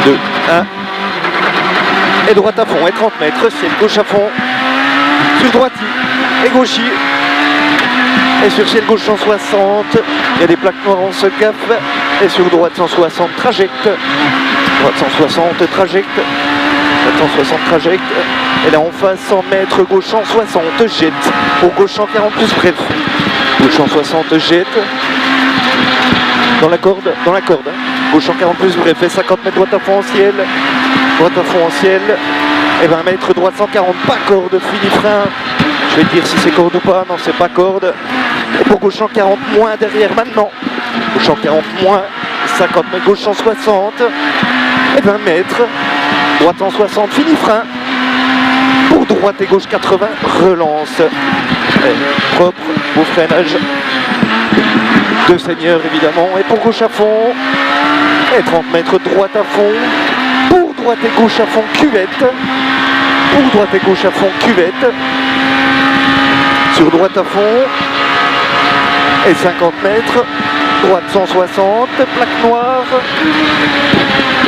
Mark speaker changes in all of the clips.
Speaker 1: 2, 1. Et droite à fond, et 30 mètres, ciel gauche à fond. Sur droite et gauchis. Et sur ciel gauche 160, il y a des plaques noires, on se gaffe. Et sur droite 160, trajecte. Droite 160, trajecte. Droite 160, trajecte. Et là en face, 100 mètres, gauche 160, jette. Pour gauche 140 plus bref. Gauche 160, jette. Dans la corde, Gauche 140 plus bref. Et 50 mètres, droite à fond en ciel. Droite à fond en ciel. Et 20 mètres, droite 140, pas corde, fini frein. Je vais te dire si c'est corde ou pas, non c'est pas corde. Et pour gauche 140 moins derrière maintenant. Gauche 140 moins, 50 mètres, gauche 160. Et 20 mètres, droite 160, fini frein. Pour droite et gauche 80, relance. Et propre, beau freinage. Deux seigneurs évidemment. Et pour gauche à fond. Et 30 mètres, droite à fond. Pour droite et gauche à fond, cuvette. Pour droite et gauche à fond, cuvette. Sur droite à fond. Et 50 mètres. Droite 160, plaque noire.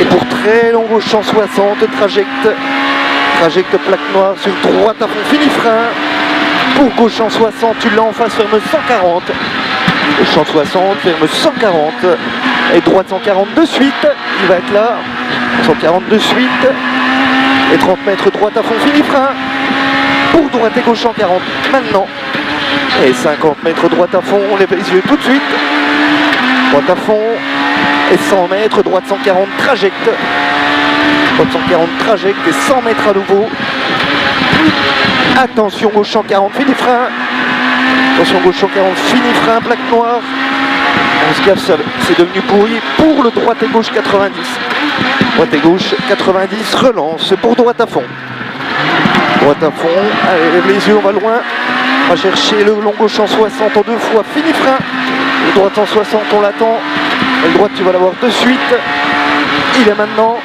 Speaker 1: Et pour très long gauche 160, trajecte. Trajecte plaque noire sur droite à fond, fini frein. Pour gauche 160, tu l'as en face, ferme 140. Gauche 160, ferme 140. Et droite 140 de suite. Il va être là. 140 de suite. Et 30 mètres droite à fond, fini frein. Pour droite et gauche 140 maintenant. Et 50 mètres droite à fond, on lève les yeux tout de suite. Droite à fond. Et 100 mètres, droite 140, trajecte. Droite 140, trajecte et 100 mètres à nouveau. Attention, gauche 140, fini frein. Attention, gauche 140, fini frein, plaque noire. On se gaffe, c'est devenu pourri. Pour le droite et gauche 90. Droite et gauche 90, relance pour droite à fond. Droite à fond, allez, lève les yeux, on va loin. On va chercher le long gauche en 60 en deux fois, fini frein. Le droite en 60, on l'attend. Et le droite, tu vas l'avoir de suite. Il est maintenant.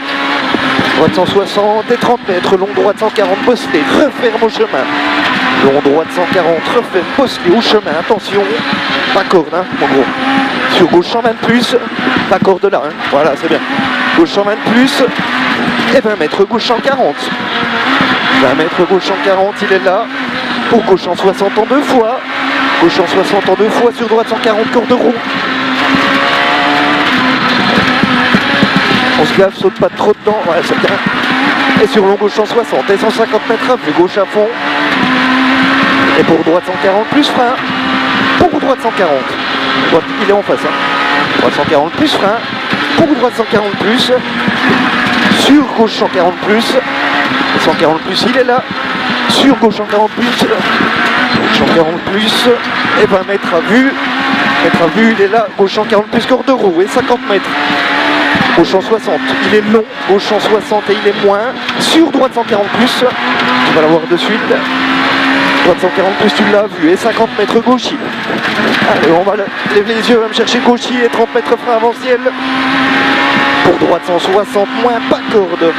Speaker 1: Droite 160 et 30 mètres, long droite 140, bosselé, referme au chemin. Long droite 140, referme, bosselé au chemin, attention. Pas corde, hein, en gros. Sur gauche 120 plus, pas corde là, hein. Voilà, c'est bien. Gauche 120 plus, et 20 mètres, gauche 140. 20 mètres, gauche 140, il est là. Pour gauche 160 en deux fois. Gauche 160 en deux fois, sur droite 140, corde roue. On se gaffe, saute pas trop dedans, voilà, c'est bien. Et sur long gauche 160 et 150 mètres, up, gauche à fond. Et pour droite 140 plus frein. Pour droite 140. Droite, il est en face, hein. Droite 140 plus frein. Pour droite 140 plus. Sur gauche 140 plus. 140 plus, il est là. Sur gauche 140 plus. Gauche 140 plus. Et 20 mètres à vue. Mètre à vue, il est là. Gauche 140 plus, corde roue. Et 50 mètres. Gauche 160, il est long, gauche 160 et il est moins. Sur droite 140 plus, tu vas l'avoir de suite. Droite 140 plus, tu l'as vu. Et 50 mètres gauchis. Allez, on va lever les yeux, on va me chercher gauchis et 30 mètres frein avant ciel. Pour droite 160 moins, pas corde.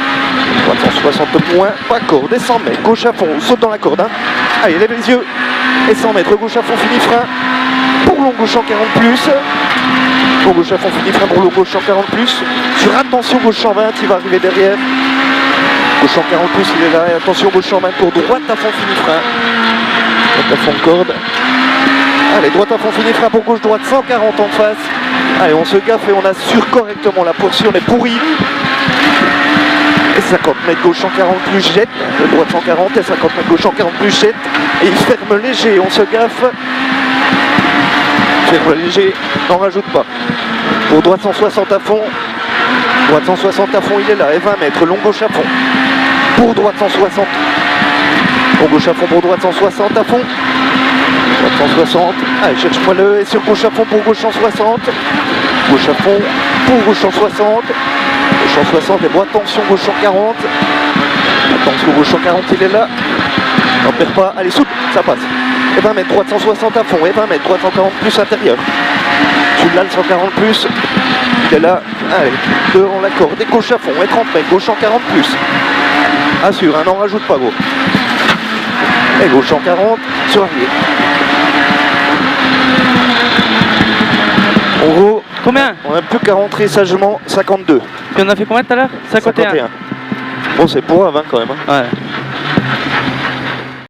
Speaker 1: Droite 160 moins, pas corde. Et 100 mètres, gauche à fond, on saute dans la corde. Hein. Allez, lève les yeux. Et 100 mètres, gauche à fond, fini frein. Pour long gauche 140 plus. Pour gauche à fond, fini frein pour le gauche 140 plus. Sur attention gauche 120, il va arriver derrière. Gauche 140 plus, il est là. Et attention gauche 120 pour droite à fond, fini frein. Droite à fond, corde. Allez, droite à fond, fini frein pour gauche, droite 140 en face. Allez, on se gaffe et on assure correctement la portion est pourrie. Et 50 mètres gauche 140 plus, jette. Droite 140 et 50 mètres gauche 140 plus, jette. Et il ferme léger, on se gaffe. Ferme léger, n'en rajoute pas. Pour droite 160 à fond. Droite 160 à fond, il est là. Et 20 mètres, long gauche à fond. Pour droite 160. Pour gauche à fond, pour droite 160 à fond. Droite 160. Allez, cherche-moi le. Et sur gauche à fond, pour gauche 160. Gauche à fond, pour gauche 160. Gauche 160 et droite, attention, gauche 140. Attention, gauche 140, il est là. N'en perds pas. Allez, souple, ça passe. Et 20 mètres, droite 160 à fond. Et 20 mètres, droite 140 plus intérieur. Tu l'as le 140 plus. Il est là. Allez, devant la corde. Et gauche à fond. Et 30 mètres, gauche 140 plus. Assure, hein, n'en rajoute pas, gros. Et gauche 140 sur arrière. En gros,
Speaker 2: Combien?
Speaker 1: On n'a plus qu'à rentrer sagement 52.
Speaker 2: Puis on a fait combien tout à l'heure? 51.
Speaker 1: Bon, c'est pour avant quand même. Hein.
Speaker 2: Ouais.